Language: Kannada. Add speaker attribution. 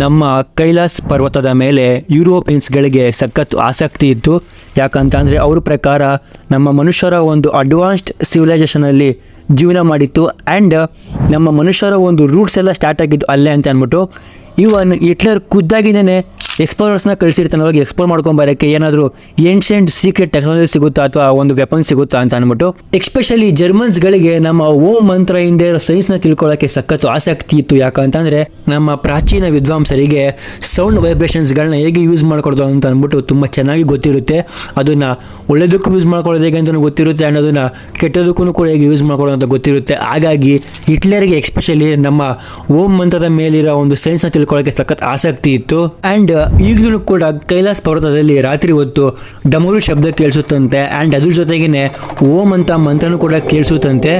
Speaker 1: ನಮ್ಮ ಕೈಲಾಸ್ ಪರ್ವತದ ಮೇಲೆ ಯುರೋಪಿಯನ್ಸ್ಗಳಿಗೆ ಸಖತ್ ಆಸಕ್ತಿ ಇತ್ತು. ಯಾಕಂತಂದರೆ ಅವ್ರ ಪ್ರಕಾರ ನಮ್ಮ ಮನುಷ್ಯರ ಒಂದು ಅಡ್ವಾನ್ಸ್ಡ್ ಸಿವಿಲೈಸೇಷನಲ್ಲಿ ಜೀವನ ಮಾಡಿತ್ತು. ಆ್ಯಂಡ್ ನಮ್ಮ ಮನುಷ್ಯರ ಒಂದು ರೂಟ್ಸ್ ಎಲ್ಲ ಸ್ಟಾರ್ಟ್ ಆಗಿದ್ದು ಅಲ್ಲೇ ಅಂತ ಅಂದ್ಬಿಟ್ಟು ಇವನ್ ಹಿಟ್ಲರ್ ಖುದ್ದಾಗಿನೇ ಎಕ್ಸ್ಪ್ಲೋರರ್ಸ್ನ ಕಳಿಸಿರ್ತಾನೆ. ಅವಾಗ ಎಕ್ಸ್ಪ್ಲೋರ್ ಮಾಡ್ಕೊಂಬರೋಕ್ಕೆ ಏನಾದರೂ ಏನ್ಷಿಯಂಟ್ ಸೀಕ್ರೆಟ್ ಟೆಕ್ನಾಲಜಿ ಸಿಗುತ್ತಾ ಅಥವಾ ಒಂದು ವೆಪನ್ ಸಿಗುತ್ತಾ ಅಂತ ಅಂದ್ಬಿಟ್ಟು ಎಕ್ಸ್ಪೆಷಲಿ ಜರ್ಮನ್ಸ್ಗಳಿಗೆ ನಮ್ಮ ಓಂ ಮಂತ್ರ ಹಿಂದೆ ಇರೋ ಸೈನ್ಸ್ನ ತಿಳ್ಕೊಳ್ಳೋಕ್ಕೆ ಸಖತ್ತು ಆಸಕ್ತಿ ಇತ್ತು. ಯಾಕಂತಂದರೆ ನಮ್ಮ ಪ್ರಾಚೀನ ವಿದ್ವಾಂಸರಿಗೆ ಸೌಂಡ್ ವೈಬ್ರೇಷನ್ಸ್ಗಳನ್ನ ಹೇಗೆ ಯೂಸ್ ಮಾಡ್ಕೊಡೋದು ಅಂತ ಅಂದ್ಬಿಟ್ಟು ತುಂಬ ಚೆನ್ನಾಗಿ ಗೊತ್ತಿರುತ್ತೆ. ಅದನ್ನು ಒಳ್ಳೆಯದಕ್ಕೂ ಯೂಸ್ ಮಾಡ್ಕೊಳ್ಳೋದು ಹೇಗೆ ಅಂತಲೂ ಗೊತ್ತಿರುತ್ತೆ, ಆ್ಯಂಡ್ ಅದನ್ನು ಕೆಟ್ಟದಕ್ಕೂ ಕೂಡ ಹೇಗೆ ಯೂಸ್ ಮಾಡ್ಕೊಳ್ಳೋದು ಅಂತ ಗೊತ್ತಿರುತ್ತೆ. ಹಾಗಾಗಿ ಹಿಟ್ಲರ್ಗೆ ಎಕ್ಸ್ಪೆಷಲಿ ನಮ್ಮ ಓಂ ಮಂತ್ರದ ಮೇಲಿರೋ ಒಂದು ಸೈನ್ಸ್ನ ತಿಳ್ಕೊಳ್ಳೋಕ್ಕೆ ಸಖತ್ ಆಸಕ್ತಿ ಇತ್ತು. ಆ್ಯಂಡ್ ಈಗಲೂ ಕೂಡ ಕೈಲಾಸ್ ಪರ್ವತದಲ್ಲಿ ರಾತ್ರಿ ಹೊತ್ತು ಡಮರು ಶಬ್ದ ಕೇಳಿಸುತ್ತಂತೆ. ಆ್ಯಂಡ್ ಅದ್ರ ಜೊತೆಗೇ ಓಂ ಅಂತ ಮಂತ್ರನೂ ಕೂಡ ಕೇಳಿಸುತ್ತಂತೆ.